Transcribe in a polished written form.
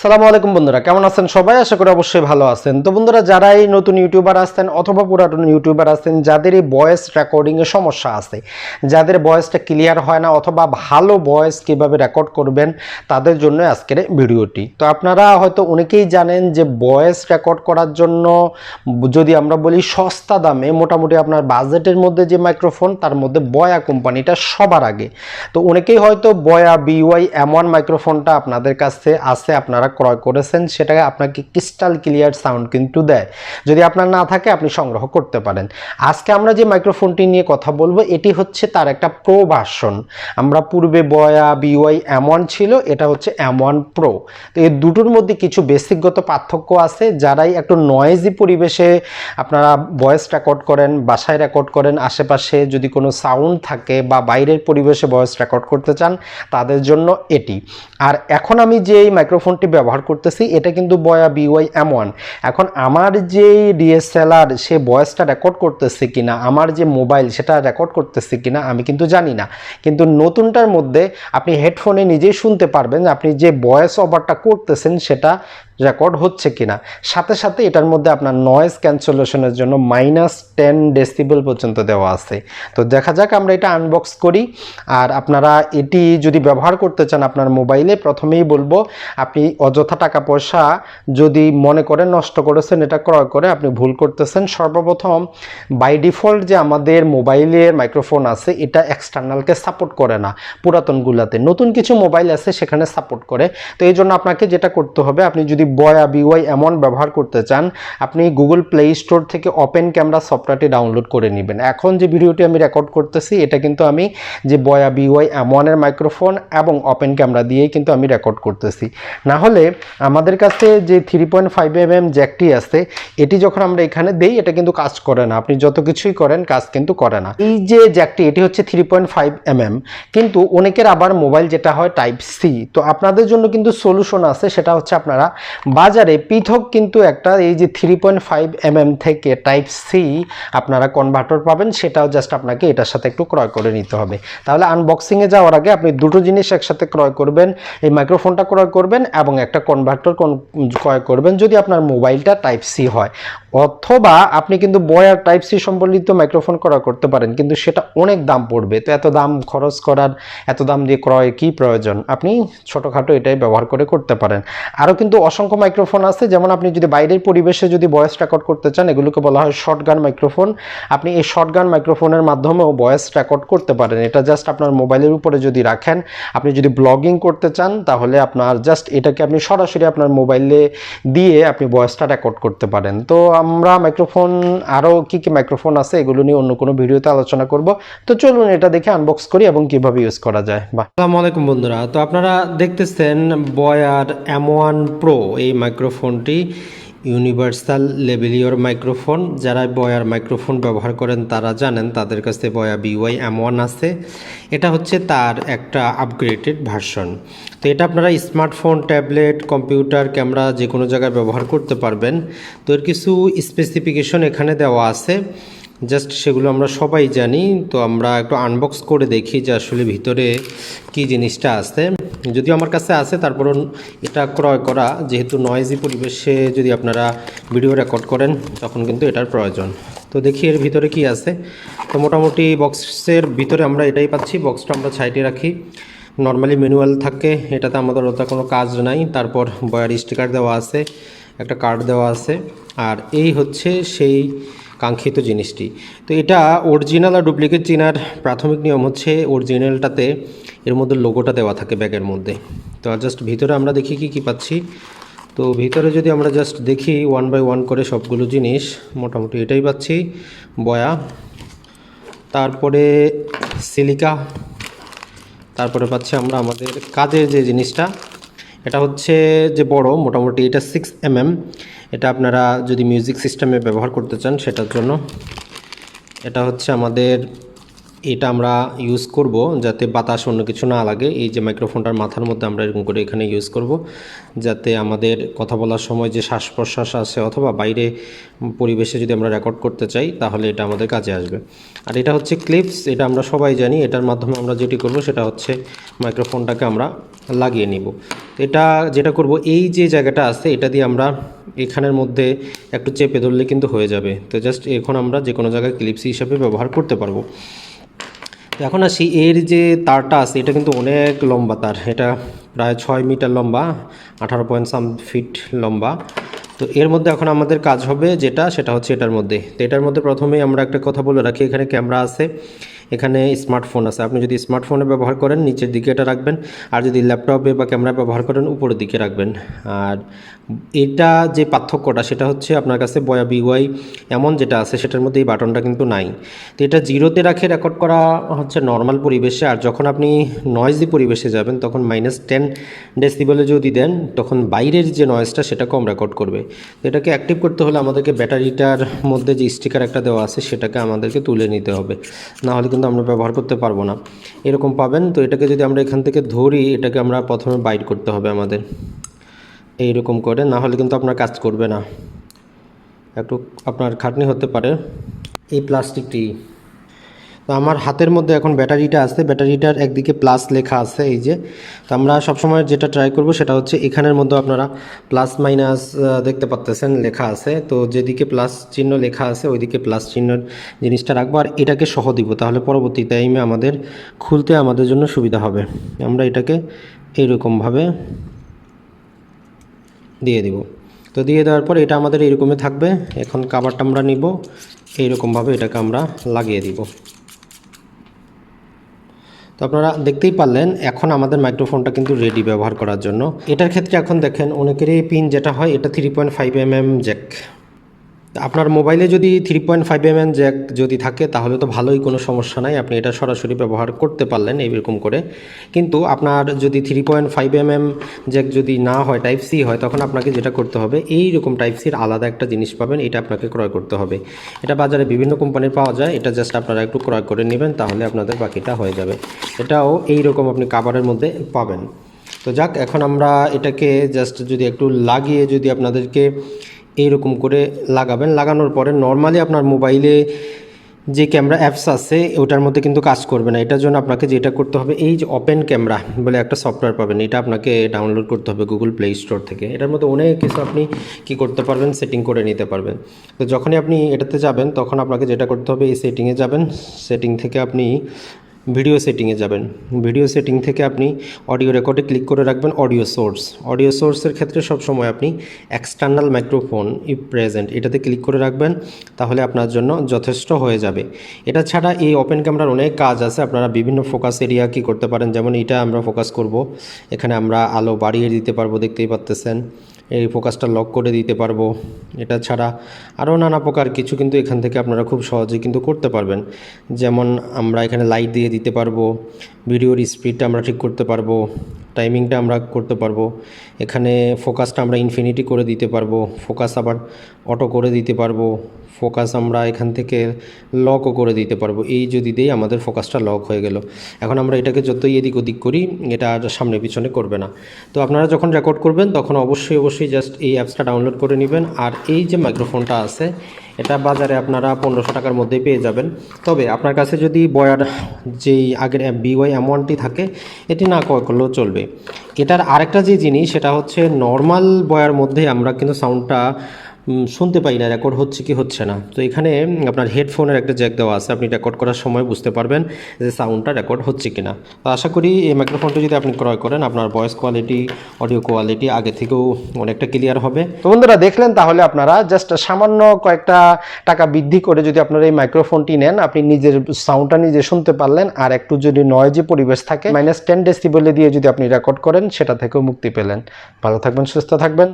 আসসালামু আলাইকুম বন্ধুরা, কেমন আছেন সবাই? আশা করি অবশ্যই ভালো আছেন। তো বন্ধুরা, যারা এই নতুন ইউটিউবার আছেন অথবা পুরাতন ইউটিউবার আছেন, যাদের এই ভয়েস রেকর্ডিং এর সমস্যা আছে, যাদের ভয়েসটা ক্লিয়ার হয় না অথবা ভালো ভয়েস কিভাবে রেকর্ড করবেন, তাদের জন্য আজকের ভিডিওটি। তো আপনারা হয়তো অনেকেই জানেন যে ভয়েস রেকর্ড করার জন্য যদি আমরা বলি সস্তা দামে, মোটামুটি আপনার বাজেটের মধ্যে যে মাইক্রোফোন, তার মধ্যে বয়া কোম্পানিটা সবার আগে। তো অনেকেই হয়তো বয়া BY M1 মাইক্রোফোনটা আপনাদের কাছে আছে, আপনারা ক্রয় করেছেন, সেটা আপনাকে ক্রিস্টাল ক্লিয়ার সাউন্ড কিন্তু দেয়। যদি আপনার না থাকে আপনি সংগ্রহ করতে পারেন। আজকে আমরা যে মাইক্রোফোনটি নিয়ে কথা বলবো এটি হচ্ছে তার একটা প্রো ভার্সন। আমরা পূর্বে বয়া BY M1 ছিল, এটা হচ্ছে M1-Pro। তো এই দুটোর মধ্যে কিছু বেসিকগত পার্থক্য আছে। যারাই একটু নয়েজি পরিবেশে আপনারা ভয়েস রেকর্ড করেন, বাসায় রেকর্ড করেন, আশেপাশে যদি কোনো সাউন্ড থাকে বা বাইরের পরিবেশে ভয়েস রেকর্ড করতে চান, তাদের জন্য এটি। আর এখন আমি যে মাইক্রোফোনটি ব্যবহার করতেছি এটা কিন্তু বয়া BY M1। এখন আমার যে DSLR সে ভয়েসটা রেকর্ড করতেছে কিনা, আমার যে মোবাইল সেটা রেকর্ড করতেছে কিনা আমি কিন্তু জানি না। কিন্তু নতুনটার মধ্যে আপনি হেডফোনে নিজেই শুনতে পারবেন আপনি যে ভয়েস ওভারটা করতেছেন সেটা রেকর্ড হচ্ছে কিনা। সাথে সাথে এটার মধ্যে আপনার নয়েজ ক্যান্সেলেশনের জন্য -10 ডেসিবেল পর্যন্ত দেওয়া আছে। তো দেখা যাক আমরা এটা আনবক্স করি। আর আপনারা এটি যদি ব্যবহার করতে চান আপনার মোবাইলে, প্রথমেই বলবো আপনি অযথা টাকা পয়সা যদি মনে করেন নষ্ট করেছেন এটা ক্রয় করে, আপনি ভুল করতেছেন। সর্বপ্রথম বাই ডিফল্ট যে আমাদের মোবাইলের মাইক্রোফোন আছে এটা এক্সটার্নালকে সাপোর্ট করে না পুরাতনগুলাতে, নতুন কিছু মোবাইল আছে সেখানে সাপোর্ট করে। তো এই জন্য আপনাকে যেটা করতে হবে, আপনি যদি বয়া BY M1 ব্যবহার করতে চান, আপনি গুগল প্লে স্টোর থেকে ওপেন ক্যামেরা সফটওয়্যারটি ডাউনলোড করে নেবেন। এখন যে ভিডিওটি আমি রেকর্ড করতেছি এটা কিন্তু আমি যে বয়া BY M1 এর মাইক্রোফোন এবং ওপেন ক্যামেরা দিয়েই কিন্তু আমি রেকর্ড করতেছি। না হলে আমাদের কাছে যে 3.5mm জ্যাকটি আছে এটি যখন আমরা এখানে দেই এটা কিন্তু কাজ করে না, আপনি যত কিছুই করেন কাজ কিন্তু করে না। এই যে জ্যাকটি এটি হচ্ছে 3.5mm, কিন্তু অনেকের আবার মোবাইল যেটা হয় টাইপ সি। তো আপনাদের জন্য কিন্তু সলিউশন আছে, সেটা হচ্ছে আপনারা বাজারে পৃথক কিন্তু একটা এই যে 3.5mm থেকে টাইপ সি আপনারা কনভার্টার পাবেন, সেটাও জাস্ট আপনাকে এটার সাথে একটু ক্রয় করে নিতে হবে। তাহলে আনবক্সিংয়ে যাওয়ার আগে আপনি দুটো জিনিস একসাথে ক্রয় করবেন, এই মাইক্রোফোনটা ক্রয় করবেন এবং একটা কনভার্টার ক্রয় করবেন যদি আপনার মোবাইলটা টাইপ সি হয়। অথবা আপনি কিন্তু বয়ার টাইপ সি সম্বলিত মাইক্রোফোন ক্রয় করতে পারেন, কিন্তু সেটা অনেক দাম পড়বে। তো এত দাম খরচ করার, এত দাম দিয়ে ক্রয় কি প্রয়োজন? আপনি ছোটোখাটো এটাই ব্যবহার করতে পারেন। আরও কিন্তু অসংখ্য মাইক্রোফোন আছে, যেমন আপনি যদি বাইরের পরিবেশে যদি ভয়েস রেকর্ড করতে চান, এগুলোকে বলা হয় শর্টগান মাইক্রোফোন। আপনি এই শর্টগান মাইক্রোফোনের মাধ্যমেও ভয়েস রেকর্ড করতে পারেন। এটা জাস্ট আপনার মোবাইলের উপরে যদি রাখেন, আপনি যদি ব্লগিং করতে চান তাহলে আপনার জাস্ট এটাকে আপনি সরাসরি আপনার মোবাইলে দিয়ে আপনি ভয়েসটা রেকর্ড করতে পারেন। তো আমরা মাইক্রোফোন আরও কি কি মাইক্রোফোন আছে এগুলো নিয়ে অন্য কোনো ভিডিওতে আলোচনা করব। তো চলুন এটা দেখে আনবক্স করি এবং কিভাবে ইউজ করা যায়। আসসালামু আলাইকুম বন্ধুরা, তো আপনারা দেখতেছেন বয়ার M1-Pro এই মাইক্রোফোনটি ইউনিভার্সাল লেভেলিয়র মাইক্রোফোন। যারা বয়ার মাইক্রোফোন ব্যবহার করেন তারা জানেন, তাদের কাছে বয়া BY M1 আছে। এটা হচ্ছে তার একটা আপগ্রেডেড ভার্সন। তো এটা আপনারা স্মার্টফোন, ট্যাবলেট, কম্পিউটার, ক্যামেরা যে কোনো জায়গায় ব্যবহার করতে পারবেন। তো এর কিছু স্পেসিফিকেশন এখানে দেওয়া আছে, জাস্ট সেগুলো আমরা সবাই জানি। তো আমরা একটু আনবক্স করে দেখি যে আসলে ভিতরে কি জিনিসটা আছে। যদিও আমার কাছে আছে, তারপরও এটা ক্রয় করা, যেহেতু নয়েজি পরিবেশে যদি আপনারা ভিডিও রেকর্ড করেন তখন কিন্তু এটার প্রয়োজন। তো দেখি এর ভিতরে কি আছে। তো মোটামুটি বক্সের ভিতরে আমরা এটাই পাচ্ছি। বক্সটা আমরা সাইডে রাখি, নর্মালি ম্যানুয়াল থাকে, এটাতে আমাদের ওটা কোনো কাজ নাই। তারপর বয়ার স্টিকার দেওয়া আছে, একটা কার্ড দেওয়া আছে, আর এই হচ্ছে সেই কাঙ্ক্ষিত জিনিসটি। তো এটা অরিজিনাল আর ডুপ্লিকেট চেনার প্রাথমিক নিয়ম হচ্ছে অরিজিনালটাতে এর মধ্যে লোগোটা দেওয়া থাকে ব্যাগের মধ্যে। তো জাস্ট ভিতরে আমরা দেখি কি কি পাচ্ছি। তো ভিতরে যদি আমরা জাস্ট দেখি 1 বাই 1 করে সবগুলো জিনিস, মোটামুটি এটাই পাচ্ছি বয়া। তারপরে সিলিকা, তারপরে পাচ্ছি আমরা আমাদের কাজের যে জিনিসটা, এটা হচ্ছে যে বড়, মোটামুটি এটা 6mm। এটা আপনারা যদি মিউজিক সিস্টেমে ব্যবহার করতে চান সেটার জন্য। এটা হচ্ছে আমাদের এটা আমরা ইউজ করব যাতে বাতাস অন্য কিছু না লাগে। এই যে মাইক্রোফোনটার মাথার মধ্যে আমরা এরকম করে এখানে ইউজ করব, যাতে আমাদের কথা বলার সময় যে শ্বাস প্রশ্বাস আছে অথবা বাইরে পরিবেশে যদি আমরা রেকর্ড করতে চাই তাহলে এটা আমাদের কাজে আসবে। আর এটা হচ্ছে ক্লিপস, এটা আমরা সবাই জানি। এটার মাধ্যমে আমরা যেটি করব সেটা হচ্ছে মাইক্রোফোনটাকে আমরা লাগিয়ে নিব। এটা যেটা করব, এই যে জায়গাটা আছে এটা দিয়ে আমরা এখানের মধ্যে একটু চেপে ধরলে কিন্তু হয়ে যাবে। তো জাস্ট এখন আমরা যে কোনো জায়গায় ক্লিপস হিসাবে ব্যবহার করতে পারবো। এখন আসি, এর যে তারটা আছে এটা কিন্তু অনেক লম্বা তার, এটা প্রায় 6 মিটার লম্বা, 18.some ফিট লম্বা। তো এর মধ্যে এখন আমাদের কাজ হবে সেটা হচ্ছে এটার মধ্যে। তো এটার মধ্যে প্রথমেই আমরা একটা কথা বলে রাখি, এখানে ক্যামেরা আছে, এখানে স্মার্টফোন আছে। আপনি যদি স্মার্টফোনে ব্যবহার করেন নিচের দিকে এটা রাখবেন, আর যদি ল্যাপটপে বা ক্যামেরা ব্যবহার করেন উপরের দিকে রাখবেন। আর এটা যে পার্থক্যটা সেটা হচ্ছে আপনার কাছে বয়া বিওয়াই এমন যেটা আছে সেটার মধ্যে এই বাটনটা কিন্তু নাই। তো এটা জিরোতে রাখে রেকর্ড করা হচ্ছে নর্মাল পরিবেশে, আর যখন আপনি নয়েজি পরিবেশে যাবেন তখন -10 ডেসিবেলে যদি দেন তখন বাইরের যে নয়েজটা সেটা কম রেকর্ড করবে। তো এটাকে অ্যাক্টিভ করতে হলে আমাদেরকে ব্যাটারিটার মধ্যে যে স্টিকার একটা দেওয়া আছে সেটাকে আমাদেরকে তুলে নিতে হবে, না হলে কিন্তু আমরা ব্যবহার করতে পারবো না। এরকম পাবেন। তো এটাকে যদি আমরা এখান থেকে ধরি, এটাকে আমরা প্রথমে বাইট করতে হবে আমাদের এইরকম করে, না হলে কিন্তু আপনার কাজ করবে না, একটু আপনার খাটনি হতে পারে। এই প্লাস্টিকটি, তো আমার হাতের মধ্যে এখন ব্যাটারিটা আছে, ব্যাটারিটার একদিকে প্লাস লেখা আছে এই যে। তো আমরা সবসময় যেটা ট্রাই করব সেটা হচ্ছে এখানের মধ্যে আপনারা প্লাস মাইনাস দেখতে পাচ্ছেন লেখা আছে, তো যেদিকে প্লাস চিহ্ন লেখা আছে ওইদিকে প্লাস চিহ্নের জিনিসটা রাখবো, আর এটাকে সহ দিব, তাহলে পরবর্তী টাইমে আমাদের খুলতে আমাদের জন্য সুবিধা হবে। আমরা এটাকে এইরকমভাবে দিয়ে দিব। তো দিয়ে দেওয়ার পর এটা আমাদের এইরকমই থাকবে। এখন কাভারটা আমরা নিব, এইরকমভাবে এটাকে আমরা লাগিয়ে দিব। তো আপনারা দেখতেই পারলেন এখন আমাদের মাইক্রোফোনটা কিন্তু রেডি ব্যবহার করার জন্য। এটার ক্ষেত্রে এখন দেখেন অনেকেরই পিন যেটা হয় এটা 3.5 mm জ্যাক। আপনার মোবাইলে যদি 3.5 mm জ্যাক যদি থাকে তাহলে তো ভালোই, কোনো সমস্যা নাই, আপনি এটা সরাসরি ব্যবহার করতে পারলেন এইরকম করে। কিন্তু আপনার যদি 3.5 mm জ্যাক যদি না হয়, টাইপ সি হয়, তখন আপনাকে যেটা করতে হবে এইরকম টাইপ সির আলাদা একটা জিনিস পাবেন, এটা আপনাকে ক্রয় করতে হবে। এটা বাজারে বিভিন্ন কোম্পানির পাওয়া যায়, এটা জাস্ট আপনারা একটু ক্রয় করে নেবেন, তাহলে আপনাদের বাকিটা হয়ে যাবে। এটাও এইরকম আপনি কাভারের মধ্যে পাবেন। তো যাক, এখন আমরা এটাকে জাস্ট যদি একটু লাগিয়ে যদি আপনাদেরকে এইরকম করে লাগাবেন, লাগানোর পরে নর্মালি আপনার মোবাইলে যে ক্যামেরা অ্যাপস আছে ওটার মধ্যে কিন্তু কাজ করবে না। এটার জন্য আপনাকে যেটা করতে হবে, এই যে ওপেন ক্যামেরা বলে একটা সফটওয়্যার পাবেন, এটা আপনাকে ডাউনলোড করতে হবে গুগল প্লে স্টোর থেকে। এটার মধ্যে অনেক কিছু আপনি কি করতে পারবেন, সেটিং করে নিতে পারবেন। তো যখনই আপনি এটাতে যাবেন তখন আপনাকে যেটা করতে হবে, এই সেটিংয়ে যাবেন, সেটিং থেকে আপনি ভিডিও সেটিংয়ে যাবেন, ভিডিও সেটিং থেকে আপনি অডিও রেকর্ডে ক্লিক করে রাখবেন অডিও সোর্স। অডিও সোর্সের ক্ষেত্রে সবসময় আপনি এক্সটার্নাল মাইক্রোফোন ইফ প্রেজেন্ট এটাতে ক্লিক করে রাখবেন, তাহলে আপনার জন্য যথেষ্ট হয়ে যাবে। এটা ছাড়া এই ওপেন ক্যামেরার অনেক কাজ আছে, আপনারা বিভিন্ন ফোকাস এরিয়া কি করতে পারেন, যেমন এটা আমরা ফোকাস করব, এখানে আমরা আলো বাড়িয়ে দিতে পারবো, দেখতেই পাচ্ছেন, এই ফোকাসটা লক করে দিতে পারবো। এটা ছাড়া আরও নানা প্রকার কিছু কিন্তু এখান থেকে আপনারা খুব সহজেই কিন্তু করতে পারবেন। যেমন আমরা এখানে লাইট দিয়ে দিতে পারবো, ভিডিওর স্পিডটা আমরা ঠিক করতে পারবো, টাইমিংটা আমরা করতে পারবো, এখানে ফোকাসটা আমরা ইনফিনিটি করে দিতে পারবো, ফোকাস আবার অটো করে দিতে পারবো, ফোকাস আমরা এখান থেকে লকও করে দিতে পারবো। এই যদি দিই আমাদের ফোকাসটা লক হয়ে গেল। এখন আমরা এটাকে যতই এদিক ওদিক করি এটা আর সামনে পিছনে করবে না। তো আপনারা যখন রেকর্ড করবেন তখন অবশ্যই জাস্ট এই অ্যাপসটা ডাউনলোড করে নেবেন। আর এই যে মাইক্রোফোনটা আছে এটা বাজারে আপনারা 1500 টাকার মধ্যেই পেয়ে যাবেন। তবে আপনার কাছে যদি বয়ার যেই আগের বিওয়াই M1টি থাকে এটি না ক্রয় করলেও চলবে। এটার আরেকটা যে জিনিস সেটা হচ্ছে নর্মাল বয়ার মধ্যে আমরা কিন্তু সাউন্ডটা শুনতে পাই না, রেকর্ড হচ্ছে কি হচ্ছে না। তো এখানে আপনার হেডফোনের একটা জ্যাক দেওয়া আছে, আপনি রেকর্ড করার সময় বুঝতে পারবেন যে সাউন্ডটা রেকর্ড হচ্ছে কিনা। তো আশা করি এই মাইক্রোফোনটা যদি আপনি ক্রয় করেন আপনার ভয়েস কোয়ালিটি, অডিও কোয়ালিটি আগে থেকেও অনেকটা ক্লিয়ার হবে। তো বন্ধুরা দেখলেন, তাহলে আপনারা জাস্ট সামান্য কয়েকটা টাকা বৃদ্ধি করে যদি আপনারা এই মাইক্রোফোনটি নেন, আপনি নিজের সাউন্ডটা নিজে শুনতে পারলেন, আর একটু যদি নয়েজি পরিবেশ থাকে -10 ডেসিবেলে দিয়ে যদি আপনি রেকর্ড করেন সেটা থেকেও মুক্তি পেলেন। ভালো থাকবেন, সুস্থ থাকবেন।